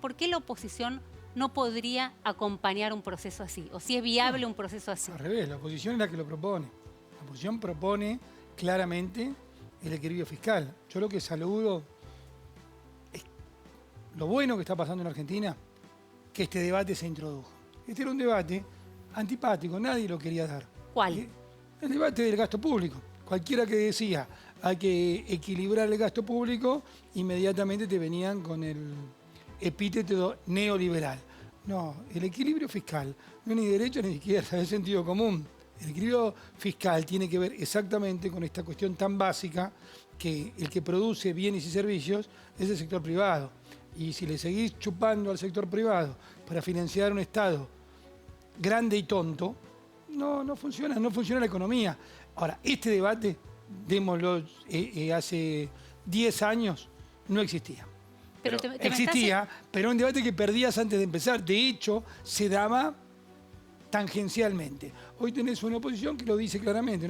por qué la oposición no podría acompañar un proceso así, o si es viable un proceso así. Al revés, la oposición es la que lo propone. La oposición propone claramente el equilibrio fiscal. Yo lo que saludo es lo bueno que está pasando en Argentina, que este debate se introdujo. Este era un debate antipático, nadie lo quería dar. ¿Cuál? El debate del gasto público. Cualquiera que decía hay que equilibrar el gasto público, inmediatamente te venían con el epíteto neoliberal. No, el equilibrio fiscal no es ni derecha ni izquierda, es sentido común. El equilibrio fiscal tiene que ver exactamente con esta cuestión tan básica que el que produce bienes y servicios es el sector privado. Y si le seguís chupando al sector privado para financiar un Estado grande y tonto, no funciona la economía. Ahora, este debate, démoslo, hace 10 años no existía. Pero existía, pero un debate que perdías antes de empezar. De hecho, se daba tangencialmente. Hoy tenés una oposición que lo dice claramente.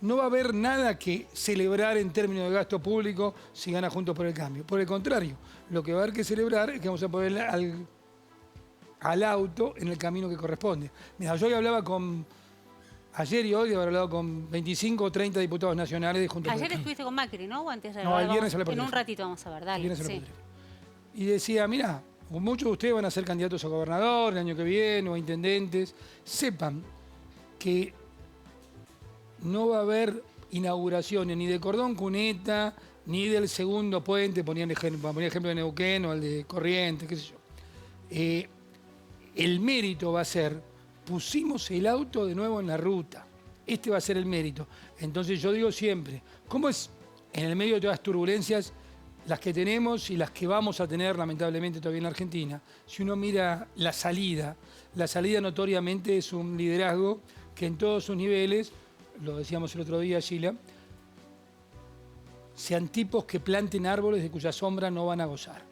No va a haber nada que celebrar en términos de gasto público si gana Juntos por el Cambio. Por el contrario, lo que va a haber que celebrar es que vamos a poner al auto en el camino que corresponde. Mira, yo hoy hablaba ayer y hoy haber hablado con 25 o 30 diputados nacionales de Juntos por el Cambio. Ayer estuviste con Macri, ¿no? O antes de No, el viernes hablé por en un teléfono. ratito vamos a ver, dale. El viernes hablé por teléfono. Y decía, mira, muchos de ustedes van a ser candidatos a gobernador el año que viene o a intendentes. Sepan que no va a haber inauguraciones ni de Cordón Cuneta, ni del segundo puente, ponía el ejemplo de Neuquén o el de Corrientes, qué sé yo. El mérito va a ser, pusimos el auto de nuevo en la ruta. Este va a ser el mérito. Entonces yo digo siempre, ¿cómo es en el medio de todas las turbulencias, las que tenemos y las que vamos a tener lamentablemente todavía en la Argentina? Si uno mira la salida notoriamente es un liderazgo que en todos sus niveles, lo decíamos el otro día, Sheila, sean tipos que planten árboles de cuya sombra no van a gozar.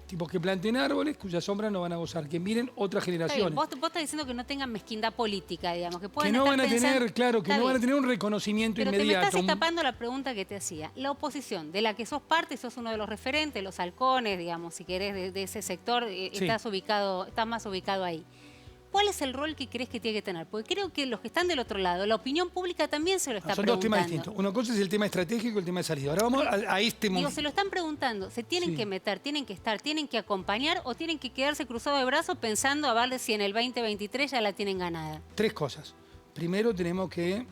Tipos que planten árboles cuya sombra no van a gozar, que miren otras generaciones. Vos estás diciendo que no tengan mezquindad política, digamos, que puedan que no estar van a pensando... tener, claro, que no van a tener un reconocimiento Pero inmediato. Pero te me estás escapando la pregunta que te hacía. La oposición, de la que sos parte, sos uno de los referentes, los halcones, digamos, si querés, de ese sector, Sí. estás más ubicado ahí. ¿Cuál es el rol que crees que tiene que tener? Porque creo que los que están del otro lado, la opinión pública también se lo está Son preguntando. dos temas distintos. Una cosa es el tema estratégico y el tema de salida. Ahora vamos a este momento. Digo, se lo están preguntando. ¿Se tienen Sí. que meter, tienen que estar, tienen que acompañar o tienen que quedarse cruzados de brazos pensando a ver si en el 2023 ya la tienen ganada? Tres cosas. Primero tenemos que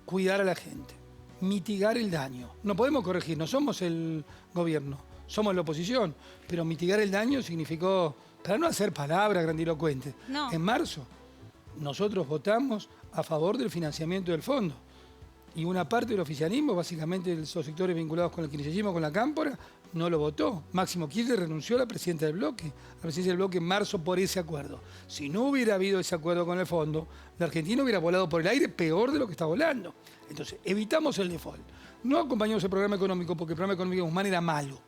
cuidar a la gente, mitigar el daño. No podemos corregir, no somos el gobierno, somos la oposición, pero mitigar el daño significó, para no hacer palabras grandilocuentes, No. en marzo nosotros votamos a favor del financiamiento del fondo. Y una parte del oficialismo, básicamente los sectores vinculados con el kirchnerismo, con la cámpora, no lo votó. Máximo Kirchner renunció a la presidenta del bloque, a la presidencia del bloque en marzo por ese acuerdo. Si no hubiera habido ese acuerdo con el fondo, la Argentina hubiera volado por el aire peor de lo que está volando. Entonces, evitamos el default. No acompañamos el programa económico porque el programa económico de Guzmán era malo.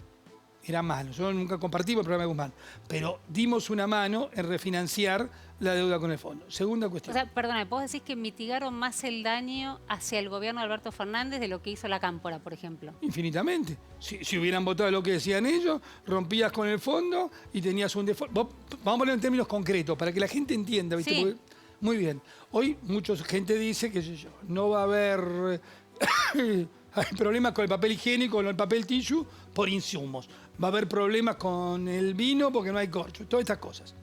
Era malo. Yo nunca compartimos el programa de Guzmán. Pero dimos una mano en refinanciar la deuda con el fondo. Segunda cuestión. O sea, perdona, vos decís que mitigaron más el daño hacia el gobierno de Alberto Fernández de lo que hizo la cámpora, por ejemplo. Infinitamente. Si hubieran votado lo que decían ellos, rompías con el fondo y tenías un default. Vamos a ponerlo en términos concretos para que la gente entienda, ¿viste? Sí. Porque, muy bien. Hoy mucha gente dice que no va a haber hay problemas con el papel higiénico, con el papel tissue por insumos. Va a haber problemas con el vino porque no hay corcho. Todas estas cosas.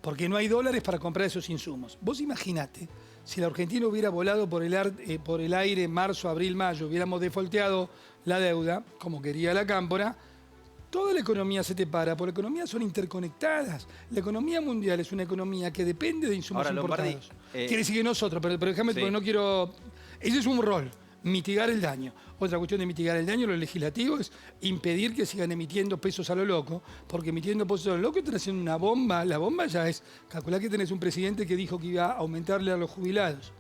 Porque no hay dólares para comprar esos insumos. Vos imaginate, si la Argentina hubiera volado por el aire en marzo, abril, mayo, hubiéramos defolteado la deuda, como quería la cámpora, toda la economía se te para, porque las economías son interconectadas. La economía mundial es una economía que depende de insumos importados. Quiere decir que nosotros, pero déjame, sí. porque no quiero... Ese es un rol, mitigar el daño. Otra cuestión de mitigar el daño, lo legislativo, es impedir que sigan emitiendo pesos a lo loco, porque emitiendo pesos a lo loco están haciendo una bomba. La bomba ya es, calculá que tenés un presidente que dijo que iba a aumentarle a los jubilados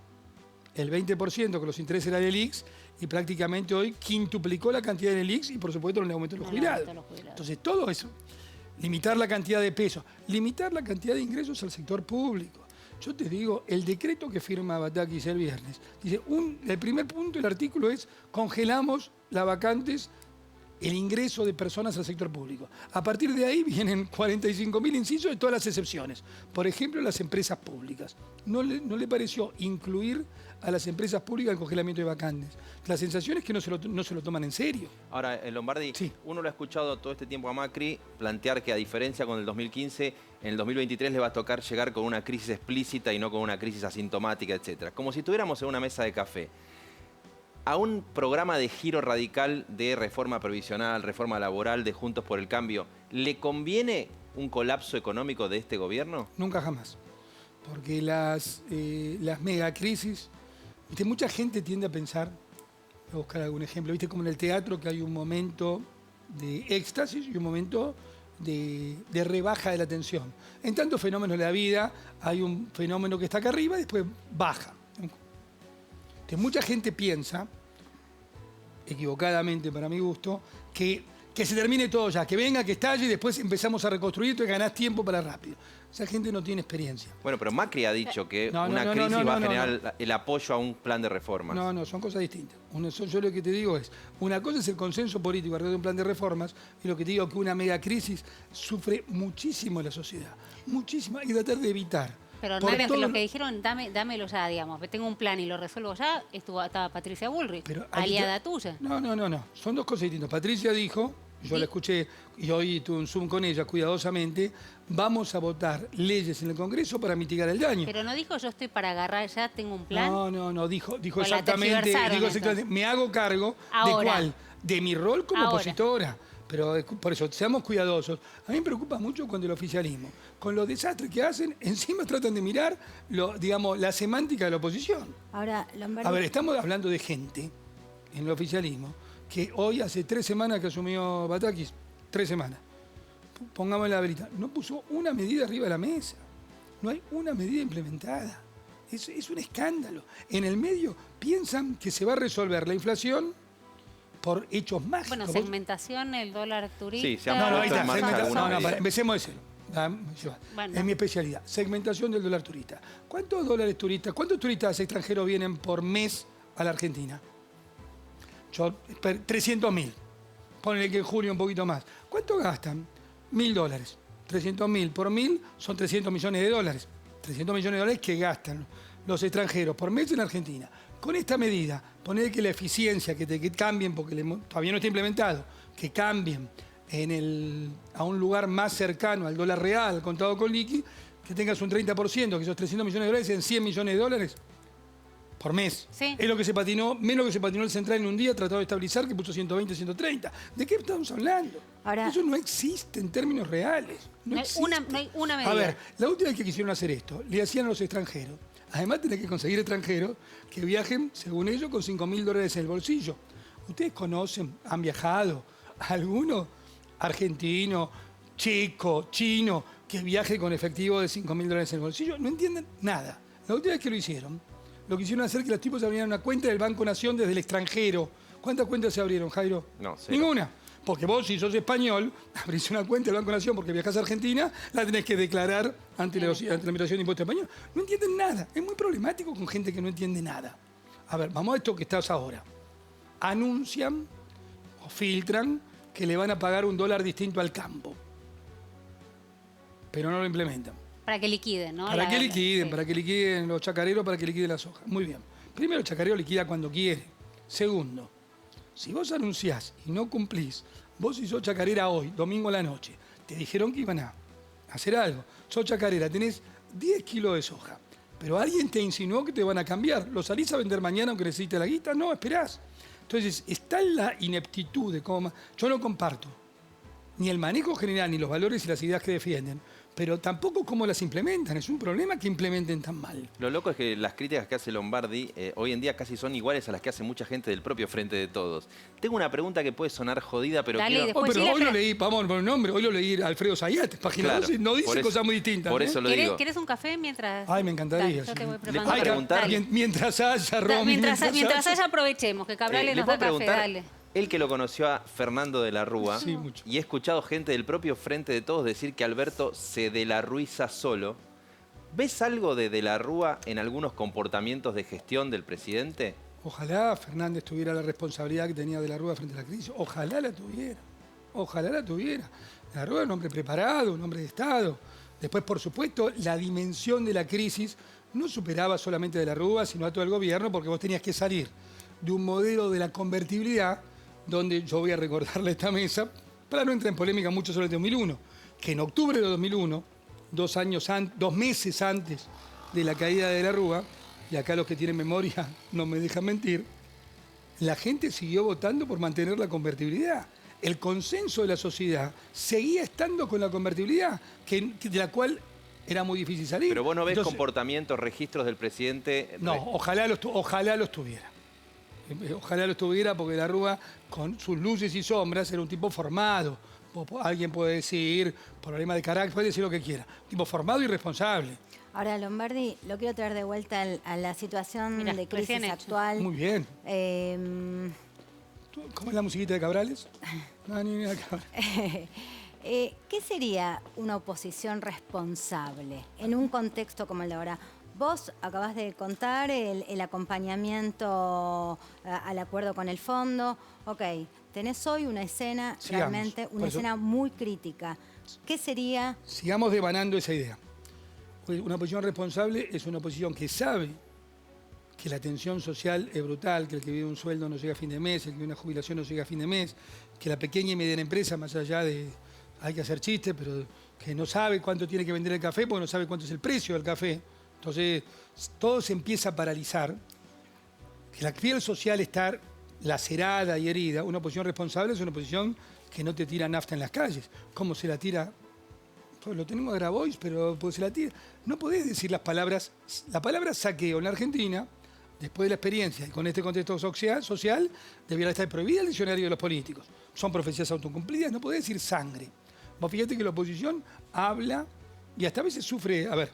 el 20% con los intereses del ELIX y prácticamente hoy quintuplicó la cantidad del ELIX y por supuesto no le aumentó a los jubilados. Entonces todo eso, limitar la cantidad de pesos, limitar la cantidad de ingresos al sector público. Yo te digo, el decreto que firma Batakis el viernes, dice, el primer punto del artículo es congelamos las vacantes el ingreso de personas al sector público. A partir de ahí vienen 45.000 incisos de todas las excepciones. Por ejemplo, las empresas públicas. No le pareció incluir a las empresas públicas el congelamiento de vacantes. La sensación es que no se lo toman en serio. Ahora, Lombardi, Sí. uno lo ha escuchado todo este tiempo a Macri plantear que a diferencia con el 2015, en el 2023 le va a tocar llegar con una crisis explícita y no con una crisis asintomática, etc. Como si estuviéramos en una mesa de café. A un programa de giro radical de reforma previsional, reforma laboral, de Juntos por el Cambio, ¿le conviene un colapso económico de este gobierno? Nunca jamás. Porque las megacrisis, ¿viste? Mucha gente tiende a pensar, voy a buscar algún ejemplo, ¿viste? Como en el teatro que hay un momento de éxtasis y un momento de rebaja de la tensión. En tantos fenómenos de la vida hay un fenómeno que está acá arriba y después baja. Entonces, mucha gente piensa, equivocadamente para mi gusto, que se termine todo ya, que venga, que estalle y después empezamos a reconstruir y ganás tiempo para rápido. Esa gente no tiene experiencia. Bueno, pero Macri ha dicho que No, una no, no, crisis no, no, va a no, generar el apoyo a un plan de reformas. No, son cosas distintas. Yo lo que te digo es, una cosa es el consenso político alrededor de un plan de reformas y lo que te digo es que una megacrisis sufre muchísimo la sociedad. Muchísimo. Hay que tratar de evitar. Pero Por nadie, todo lo lo- que dijeron, dámelo ya, digamos. Tengo un plan y lo resuelvo ya. Estaba Patricia Bullrich, Pero hay que aliada tuya. No. Son dos cosas distintas. Patricia dijo, yo la escuché y hoy tuve un Zoom con ella cuidadosamente, vamos a votar leyes en el Congreso para mitigar el daño. Pero no dijo yo estoy para agarrar ya, tengo un plan. No, dijo Pues la exactamente, tergiversaron, me hago cargo de Ahora. cuál, de mi rol como Ahora. opositora. Pero por eso, seamos cuidadosos. A mí me preocupa mucho cuando el oficialismo, con los desastres que hacen, encima tratan de mirar, la semántica de la oposición. Ahora, Lombardi, A ver, estamos hablando de gente en el oficialismo que hoy hace 3 semanas que asumió Batakis, 3 semanas. Pongamos la velita. No puso una medida arriba de la mesa. No hay una medida implementada. Es un escándalo. En el medio piensan que se va a resolver la inflación por hechos mágicos. Bueno, segmentación, el dólar turista. Sí, se han No, ahí puesto está. en marcha segmentación. algunas medidas. Empecemos de cero. Bueno. Es mi especialidad. Segmentación del dólar turista. ¿Cuántos dólares turistas, cuántos turistas extranjeros vienen por mes a la Argentina? 300.000. Ponle que en junio un poquito más. ¿Cuánto gastan? $1.000. 300.000 por 1.000 son 300 millones de dólares. 300 millones de dólares que gastan los extranjeros por mes en Argentina. Con esta medida, poner que la eficiencia, que cambien, porque todavía no está implementado, que cambien a un lugar más cercano al dólar real, al contado con liqui, que tengas un 30%, que esos 300 millones de dólares sean 100 millones de dólares por mes. Sí. Es lo que se patinó, menos que se patinó el Central en un día, tratado de estabilizar, que puso 120, 130. ¿De qué estamos hablando? Ahora- Eso no existe en términos reales. No hay existe. no hay una medida. A ver, la última vez que quisieron hacer esto, le hacían a los extranjeros. Además, tenés que conseguir extranjeros que viajen, según ellos, con $5.000 en el bolsillo. ¿Ustedes conocen, han viajado, alguno argentino, checo, chino, que viaje con efectivo de $5.000 en el bolsillo? No entienden nada. La última vez que lo quisieron hacer que los tipos abrieran una cuenta del Banco Nación desde el extranjero. ¿Cuántas cuentas se abrieron, Jairo? No, cero. Ninguna. Porque vos, si sos español, abrís una cuenta del Banco Nación porque viajás a Argentina, la tenés que declarar ante la Administración de Impuestos Español. No entienden nada. Es muy problemático con gente que no entiende nada. A ver, vamos a esto que estás ahora. Anuncian o filtran que le van a pagar $1 distinto al campo. Pero no lo implementan. Para que liquiden, ¿no? ¿Para qué liquiden? Sí. Para que liquiden los chacareros, para que liquiden la soja. Muy bien. Primero, el chacarero liquida cuando quiere. Segundo, si vos anunciás y no cumplís, vos si sos chacarera hoy, domingo a la noche, te dijeron que iban a hacer algo. Sos chacarera, tenés 10 kilos de soja, pero alguien te insinuó que te van a cambiar. ¿Lo salís a vender mañana aunque necesites la guita? No, esperás. Entonces, está la ineptitud de cómo... Yo no comparto ni el manejo general, ni los valores y las ideas que defienden, pero tampoco cómo las implementan. Es un problema que implementen tan mal. Lo loco es que las críticas que hace Lombardi hoy en día casi son iguales a las que hace mucha gente del propio Frente de Todos. Tengo una pregunta que puede sonar jodida, pero Dale, quiero... después Pero sí, hoy lo pero- leí, vamos por el nombre, hoy lo leí Alfredo Zayat, página Claro, 12, no dice por eso- cosas muy distintas. por ¿eh? eso lo digo. ¿Querés un café mientras...? Ay, me encantaría. Dale, yo sí. te voy Le puedo preparando. preguntar- Dale. Mientras haya Romy, Mientras haya aprovechemos, que Cabrales ¿Le nos puedo da café, preguntar? dale. Él que lo conoció a Fernando de la Rúa, Sí, mucho. y he escuchado gente del propio Frente de Todos decir que Alberto se de la ruiza solo. ¿Ves algo de la Rúa en algunos comportamientos de gestión del presidente? Ojalá Fernández tuviera la responsabilidad que tenía de la Rúa frente a la crisis. Ojalá la tuviera. Ojalá la tuviera. La Rúa es un hombre preparado, un hombre de Estado. Después, por supuesto, la dimensión de la crisis no superaba solamente de la Rúa, sino a todo el gobierno, porque vos tenías que salir de un modelo de la convertibilidad, donde yo voy a recordarle a esta mesa, para no entrar en polémica mucho sobre el 2001, que en octubre de 2001, 2 meses antes de la caída de la Rúa, y acá los que tienen memoria no me dejan mentir, la gente siguió votando por mantener la convertibilidad. El consenso de la sociedad seguía estando con la convertibilidad, de la cual era muy difícil salir. Pero vos no ves Entonces, comportamientos, registros del presidente. No, ojalá los tuviera. Ojalá los tuviera porque la Rúa, con sus luces y sombras, era un tipo formado. Alguien puede decir, problema de carácter, puede decir lo que quiera. Un tipo formado y responsable. Ahora, Lombardi, lo quiero traer de vuelta a la situación Mirá, de crisis recién hecho. actual. Muy bien. Eh, ¿Cómo es la musiquita de Cabrales? No, ni de Cabrales. ¿Qué sería una oposición responsable en un contexto como el de ahora? Vos acabás de contar el acompañamiento al acuerdo con el fondo. Ok, tenés hoy una escena, Sigamos, realmente, por una eso. escena muy crítica. ¿Qué sería? Sigamos devanando esa idea. Una oposición responsable es una oposición que sabe que la tensión social es brutal, que el que vive un sueldo no llega a fin de mes, el que vive una jubilación no llega a fin de mes, que la pequeña y mediana empresa, más allá de, hay que hacer chistes, pero que no sabe cuánto tiene que vender el café porque no sabe cuánto es el precio del café. Entonces, todo se empieza a paralizar, que la piel social está lacerada y herida. Una oposición responsable es una oposición que no te tira nafta en las calles. ¿Cómo se la tira? Pues lo tenemos a Grabois, pero pues se la tira. No podés decir las palabras. La palabra saqueo en la Argentina, después de la experiencia y con este contexto social, debiera estar prohibida el diccionario de los políticos. Son profecías autocumplidas, no podés decir sangre. Vos fíjate que la oposición habla y hasta a veces sufre. A ver,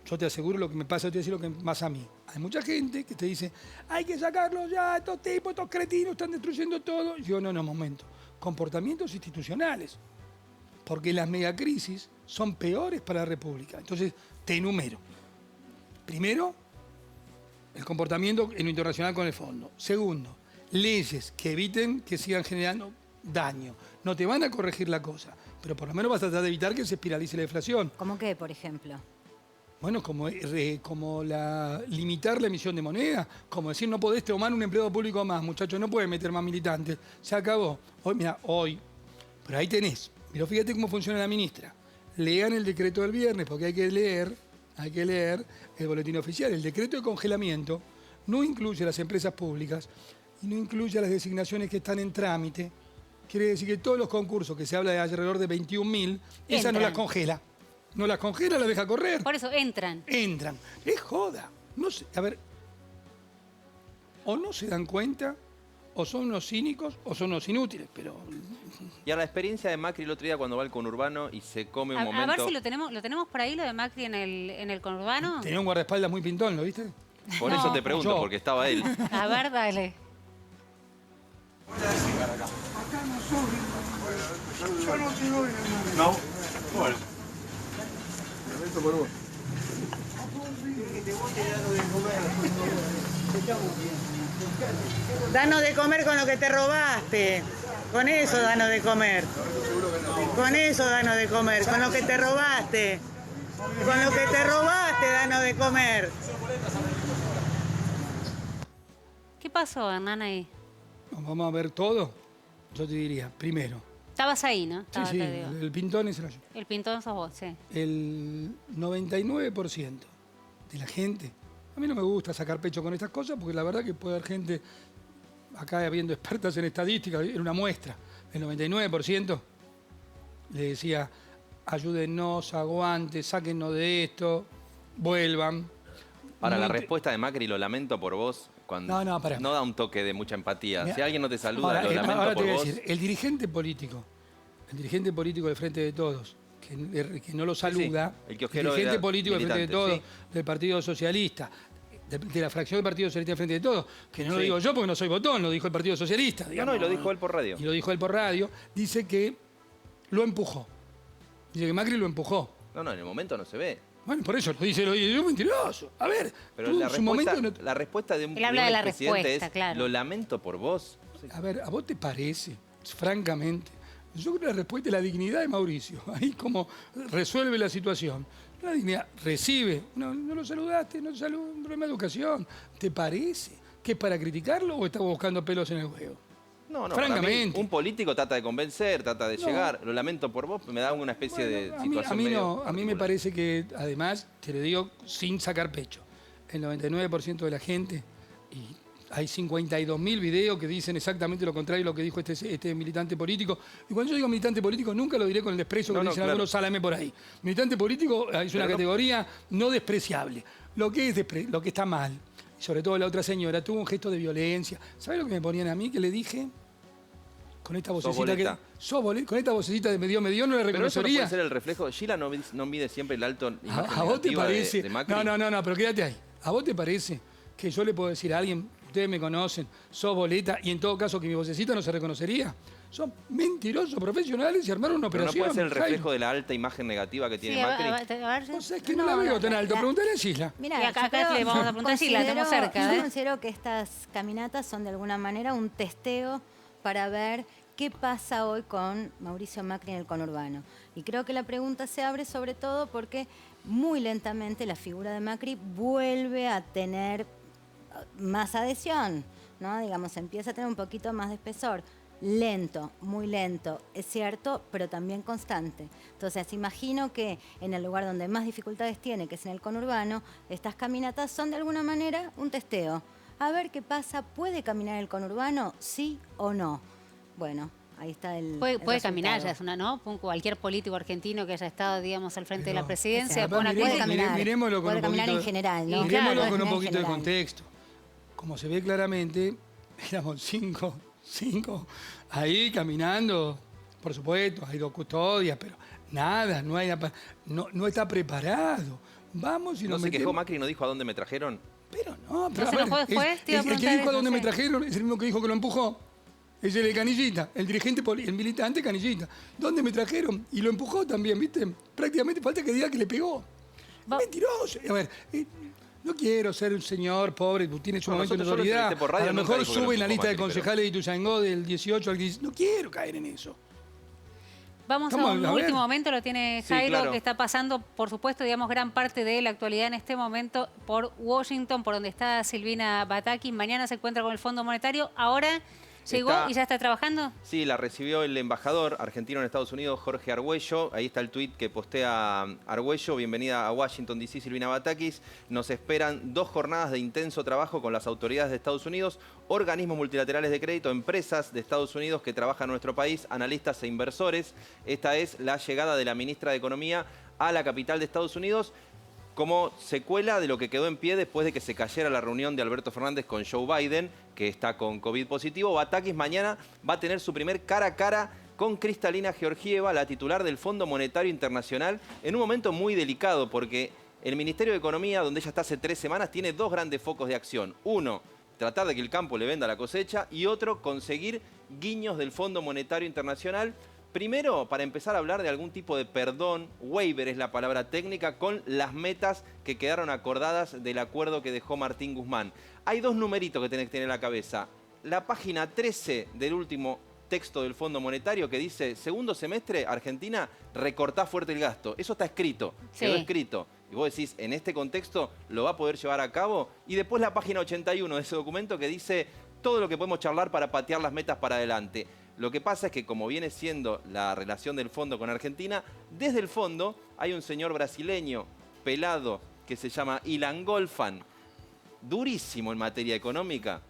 yo te aseguro lo que me pasa, yo te voy a decir lo que me pasa a mí. Hay mucha gente que te dice, hay que sacarlos ya, estos tipos, estos cretinos están destruyendo todo. Yo no, momento. Comportamientos institucionales. Porque las megacrisis son peores para la República. Entonces, te enumero. Primero, el comportamiento en lo internacional con el fondo. Segundo, leyes que eviten que sigan generando daño. No te van a corregir la cosa, pero por lo menos vas a tratar de evitar que se espiralice la inflación. ¿Cómo qué, por ejemplo? Bueno, como limitar la emisión de moneda, como decir no podés tomar un empleado público más, muchachos, no pueden meter más militantes. Se acabó. Hoy, pero ahí tenés. Pero fíjate cómo funciona la ministra. Lean el decreto del viernes, porque hay que leer el boletín oficial. El decreto de congelamiento no incluye a las empresas públicas y no incluye a las designaciones que están en trámite. Quiere decir que todos los concursos que se habla de alrededor de 21.000, esa no las congela. No las congela, las deja correr. Por eso entran. Entran. Es joda. No sé, a ver, o no se dan cuenta, o son unos cínicos, o son unos inútiles, pero... Y a la experiencia de Macri el otro día cuando va al conurbano y se come un A momento... ver si lo tenemos por ahí, lo de Macri en el conurbano. Tenía un guardaespaldas muy pintón, ¿lo viste? Por No. eso te pregunto, Yo. porque estaba él. A ver, dale. No, bueno. Danos de comer con lo que te robaste. Con eso danos de comer. Con eso danos de comer. Con lo que te robaste. Con lo que te robaste danos de comer. ¿Qué pasó, Hernán, ahí? Vamos a ver todo. Yo te diría, primero. Estabas ahí, ¿no? Sí, Estaba, sí, te digo. el pintón es el yo. El pintón sos vos, sí. El 99% de la gente, a mí no me gusta sacar pecho con estas cosas porque la verdad que puede haber gente, acá habiendo expertas en estadística, en una muestra, el 99% le decía, ayúdennos, aguante, sáquennos de esto, vuelvan. Ahora, la Muy- respuesta de Macri, lo lamento por vos, cuando No, pará. no da un toque de mucha empatía. Mirá, Si alguien no te saluda, ahora, lo lamento ahora te por voy a vos. decir, el dirigente político del Frente de Todos, que no lo saluda, el el kiosquero dirigente era político del Frente de militante, Todos, del Partido Socialista, de la fracción del Partido Socialista del Frente de Todos, que no lo Sí. digo yo porque no soy botón, lo dijo el Partido Socialista. No, y lo dijo él por radio. Y lo dijo él por radio, dice que lo empujó. Dice que Macri lo empujó. No, en el momento no se ve. Bueno, por eso lo dice yo mentiroso. A ver, Pero tú la en su respuesta, momento... la respuesta de un, Él habla de un de la expresidente respuesta, es, claro. lo lamento por vos. A ver, ¿a vos te parece, francamente? Yo creo que la respuesta es la dignidad de Mauricio. Ahí como resuelve la situación. La dignidad recibe. No lo saludaste, no te saludó, un problema de educación. ¿Te parece que es para criticarlo o estás buscando pelos en el huevo? No, Francamente. para mí, un político trata de convencer, trata de llegar. Lo lamento por vos, me da una especie de Bueno, a mí situación medio no, a mí me particular. parece que, además, te lo digo sin sacar pecho, el 99% de la gente, y hay 52.000 videos que dicen exactamente lo contrario de lo que dijo este militante político. Y cuando yo digo militante político, nunca lo diré con el desprecio que No, dicen claro. algunos salame por ahí. Militante político es una Pero no- categoría no despreciable. Lo que está mal, y sobre todo la otra señora, tuvo un gesto de violencia. ¿Sabes lo que me ponían a mí? Que le dije... Con esta vocecita boleta. con esta vocecita de medio, no la Pero eso no reconocería. puede ser el reflejo. Gila no mide siempre el alto imagen ¿A vos te negativa parece? de Macri. No, pero quédate ahí. ¿A vos te parece que yo le puedo decir a alguien, ustedes me conocen, sos boleta, y en todo caso que mi vocecita no se reconocería? Son mentirosos profesionales y armaron una Pero no operación. puede ser el Jairo. reflejo de la alta imagen negativa que tiene Sí, Macri. a ver, O sea, es que no la veo tan alto. Pregúntale a Gisla. Mira, Y acá yo creo- le vamos a preguntar si la tenemos cerca, Yo ¿eh? considero que estas caminatas son de alguna manera un testeo para ver qué pasa hoy con Mauricio Macri en el conurbano. Y creo que la pregunta se abre sobre todo porque muy lentamente la figura de Macri vuelve a tener más adhesión, ¿no? Digamos, empieza a tener un poquito más de espesor. Lento, muy lento, es cierto, pero también constante. Entonces, imagino que en el lugar donde más dificultades tiene, que es en el conurbano, estas caminatas son de alguna manera un testeo. A ver qué pasa, ¿puede caminar el conurbano? ¿Sí o no? Bueno, ahí está el Puede caminar, resultado. ya es una, ¿no? Cualquier político argentino que haya estado, digamos, al frente de la Pero, presidencia, o sea, pone puede aquí- caminar. Miremoslo con Puede un caminar poquito en general, ¿no? Y Miremoslo claro, con un en poquito de general. contexto. Como se ve claramente, éramos cinco ahí caminando. Por supuesto, hay dos custodias, pero nada, no está preparado. Vamos y ¿No nos se quejó metemos. Macri y no dijo a dónde me trajeron? Pero no, pero ¿No se a ver, enojó después? Te iba a el que preguntar dijo a eso, dónde me sí. trajeron es el mismo que dijo que lo empujó. Es el de Canillita, el dirigente, el militante Canillita. ¿Dónde me trajeron? Y lo empujó también, ¿viste? Prácticamente falta que diga que le pegó. Va- Mentiroso. A ver, no quiero ser un señor pobre, tiene su No, momento de nosotros yo lo notoriedad. entrevisté por radio, A lo nunca mejor dijo que lo sube en la empujó lista de Macri, pero- concejales de Ituzaingó del 18 al 10. No quiero caer en eso. Vamos a Vamos un a ver. último momento, lo tiene Sí, Jairo, claro. que está pasando, por supuesto, digamos, gran parte de la actualidad en este momento por Washington, por donde está Silvina Batakis. Mañana se encuentra con el Fondo Monetario. Ahora llegó Está- y ya está trabajando. Sí, la recibió el embajador argentino en Estados Unidos, Jorge Argüello. Ahí está el tuit que postea Argüello. Bienvenida a Washington, D.C., Silvina Batakis. Nos esperan 2 jornadas de intenso trabajo con las autoridades de Estados Unidos, organismos multilaterales de crédito, empresas de Estados Unidos que trabajan en nuestro país, analistas e inversores. Esta es la llegada de la ministra de Economía a la capital de Estados Unidos como secuela de lo que quedó en pie después de que se cayera la reunión de Alberto Fernández con Joe Biden, que está con COVID positivo. Batakis mañana va a tener su primer cara a cara con Kristalina Georgieva, la titular del Fondo Monetario Internacional, en un momento muy delicado, porque el Ministerio de Economía, donde ella está hace 3 semanas, tiene 2 grandes focos de acción. Uno, tratar de que el campo le venda la cosecha, y otro, conseguir guiños del Fondo Monetario Internacional. Primero, para empezar a hablar de algún tipo de perdón, waiver es la palabra técnica, con las metas que quedaron acordadas del acuerdo que dejó Martín Guzmán. Hay 2 numeritos que tenés que tener en la cabeza. La página 13 del último texto del Fondo Monetario que dice, segundo semestre, Argentina, recortá fuerte el gasto. Eso está escrito, quedó Sí. escrito. Y vos decís, en este contexto lo va a poder llevar a cabo. Y después la página 81 de ese documento que dice todo lo que podemos charlar para patear las metas para adelante. Lo que pasa es que como viene siendo la relación del fondo con Argentina, desde el fondo hay un señor brasileño, pelado, que se llama Ilan Golfan, durísimo en materia económica,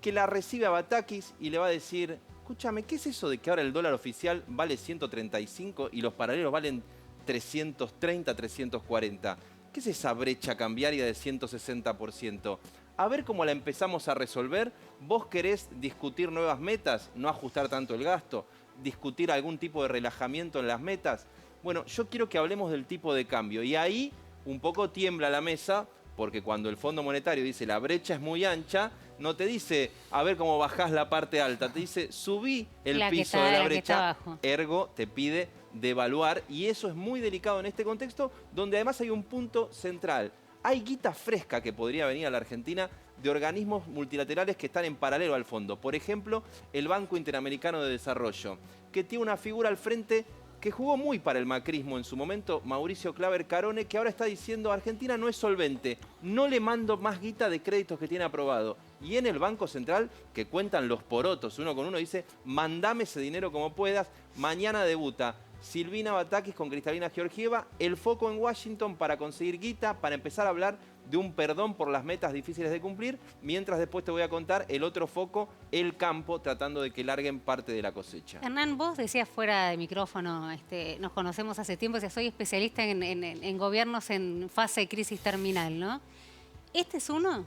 que la recibe a Batakis y le va a decir, escúchame, ¿qué es eso de que ahora el dólar oficial vale 135 y los paralelos valen 330, 340? ¿Qué es esa brecha cambiaria de 160%? A ver cómo la empezamos a resolver. ¿Vos querés discutir nuevas metas? ¿No ajustar tanto el gasto? ¿Discutir algún tipo de relajamiento en las metas? Bueno, yo quiero que hablemos del tipo de cambio. Y ahí un poco tiembla la mesa, porque cuando el Fondo Monetario dice la brecha es muy ancha, no te dice a ver cómo bajás la parte alta, te dice subí el La que piso está- de la la que está brecha, abajo. ergo te pide devaluar, y eso es muy delicado en este contexto, donde además hay un punto central. Hay guita fresca que podría venir a la Argentina de organismos multilaterales que están en paralelo al fondo. Por ejemplo, el Banco Interamericano de Desarrollo, que tiene una figura al frente que jugó muy para el macrismo en su momento, Mauricio Claver Carone, que ahora está diciendo: Argentina no es solvente, no le mando más guita de créditos que tiene aprobado. Y en el Banco Central, que cuentan los porotos uno con uno, dice: mandame ese dinero como puedas. Mañana debuta Silvina Batakis con Cristalina Georgieva, el foco en Washington para conseguir guita, para empezar a hablar de un perdón por las metas difíciles de cumplir, mientras después te voy a contar el otro foco, el campo, tratando de que larguen parte de la cosecha. Hernán, vos decías fuera de micrófono, nos conocemos hace tiempo, decías, soy especialista en gobiernos en fase de crisis terminal, ¿no? ¿Este es uno?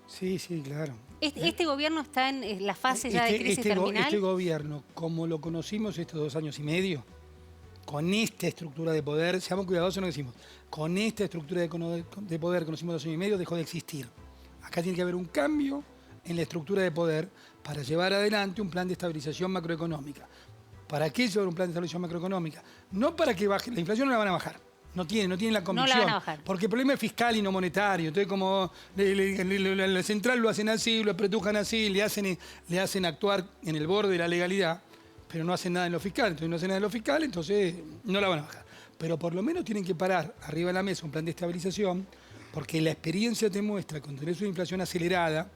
Sí, sí, claro. ¿Este gobierno está en la fase ya de crisis terminal? Este gobierno, como lo conocimos estos 2 años y medio, con esta estructura de poder, seamos cuidadosos en lo que decimos, con esta estructura de poder conocimos 2 años y medio, dejó de existir. Acá tiene que haber un cambio en la estructura de poder para llevar adelante un plan de estabilización macroeconómica. ¿Para qué llevar un plan de estabilización macroeconómica? No para que baje, la inflación no la van a bajar. No tienen la convicción. No la van a bajar. Porque el problema es fiscal y no monetario. Entonces, como la central lo hacen así, lo apretujan así, le hacen actuar en el borde de la legalidad, pero no hacen nada en lo fiscal. Entonces, no hacen nada en lo fiscal, entonces no la van a bajar. Pero por lo menos tienen que parar arriba de la mesa un plan de estabilización, porque la experiencia te muestra que cuando tenés una inflación acelerada,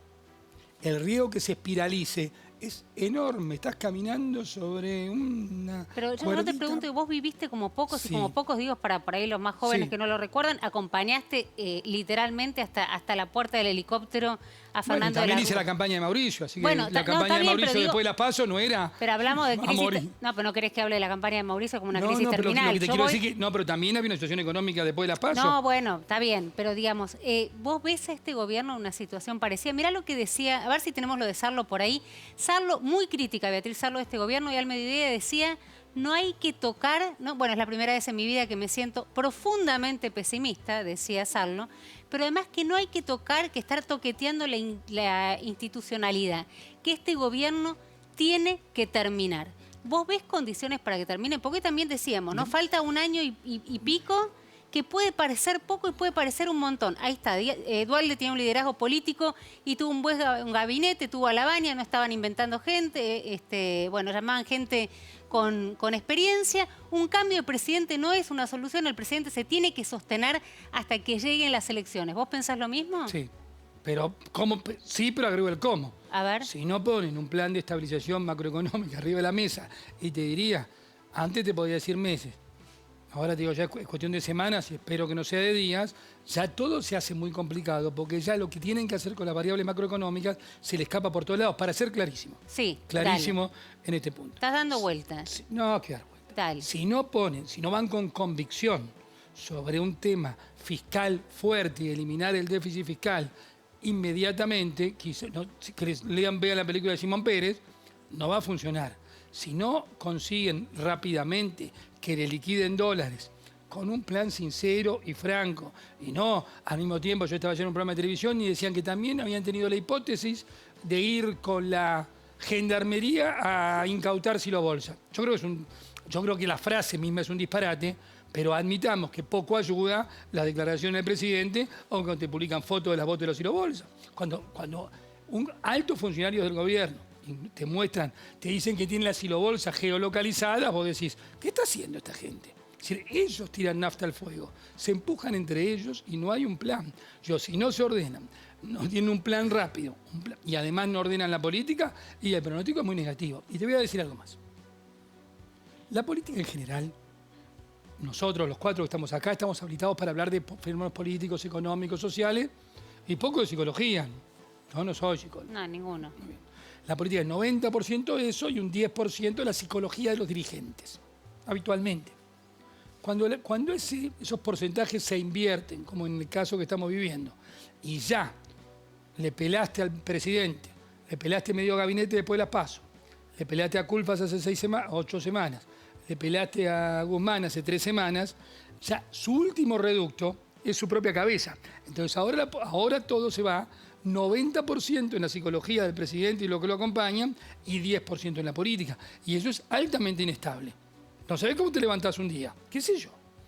el riesgo que se espiralice es enorme. Estás caminando sobre una Pero yo cuerdita. no te pregunto, vos viviste como pocos, Sí. y como pocos digo para por ahí los más jóvenes Sí. que no lo recuerdan, acompañaste literalmente hasta la puerta del helicóptero a Fernando también de la hice Rúa. la campaña de Mauricio, así que Bueno, la no, campaña está de bien, Mauricio pero digo- después de las PASO no era Pero hablamos de a crisis... morir. No, pero no querés que hable de la campaña de Mauricio como una No, crisis pero terminal. lo que te Yo quiero voy- decir que, no, pero también había una situación económica después de las PASO. No, bueno, está bien, pero digamos, vos ves a este gobierno en una situación parecida. Mirá lo que decía, a ver si tenemos lo de Sarlo por ahí. Sarlo, muy crítica, Beatriz Sarlo, de este gobierno, y al mediodía decía: no hay que tocar, ¿no? Bueno, es la primera vez en mi vida que me siento profundamente pesimista, decía Sarlo, pero además que no hay que tocar, que estar toqueteando la institucionalidad, que este gobierno tiene que terminar. ¿Vos ves condiciones para que termine? Porque también decíamos, ¿no? Falta 1 año y pico, que puede parecer poco y puede parecer un montón. Ahí está, Dualde tiene un liderazgo político y tuvo un buen gabinete, tuvo a Lavagna, no estaban inventando gente, bueno, llamaban gente con experiencia. Un cambio de presidente no es una solución, el presidente se tiene que sostener hasta que lleguen las elecciones. ¿Vos pensás lo mismo? Sí, pero ¿cómo? Sí, pero agrego el cómo. A ver. Si no ponen un plan de estabilización macroeconómica arriba de la mesa, y te diría, antes te podía decir meses, ahora te digo, ya es cuestión de semanas y espero que no sea de días, ya todo se hace muy complicado porque ya lo que tienen que hacer con las variables macroeconómicas se le escapa por todos lados, para ser clarísimo. Sí, Clarísimo en este punto. Estás dando vueltas. No, que dar vuelta. Dale. Si no ponen, si no van con convicción sobre un tema fiscal fuerte y eliminar el déficit fiscal inmediatamente, vean la película de Simón Pérez, no va a funcionar. Si no consiguen rápidamente que le liquiden dólares con un plan sincero y franco, y no al mismo tiempo, yo estaba ayer en un programa de televisión y decían que también habían tenido la hipótesis de ir con la gendarmería a incautar Silo Bolsa. Yo creo que la frase misma es un disparate, pero admitamos que poco ayuda la declaración del presidente o cuando te publican fotos de las botas de los Silo Bolsa. Cuando un alto funcionario del gobierno y te muestran, te dicen que tienen la silobolsa geolocalizada, vos decís, ¿qué está haciendo esta gente? Es decir, ellos tiran nafta al fuego, se empujan entre ellos y no hay un plan. Si no se ordenan, no tienen un plan rápido, y además no ordenan la política, y el pronóstico es muy negativo. Y te voy a decir algo más. La política en general, nosotros los 4 que estamos acá, estamos habilitados para hablar de fenómenos políticos, económicos, sociales, y poco de psicología. No soy psicólogo. No, ninguno. La política es 90% de eso y un 10% de la psicología de los dirigentes, habitualmente. Cuando esos porcentajes se invierten, como en el caso que estamos viviendo, y ya le pelaste al presidente, le pelaste medio gabinete después de las PASO, le pelaste a Culfas hace 8 semanas, le pelaste a Guzmán hace 3 semanas, ya su último reducto es su propia cabeza. Entonces ahora todo se va 90% en la psicología del presidente y lo que lo acompañan y 10% en la política. Y eso es altamente inestable. No sabés cómo te levantás un día. ¿Qué sé yo?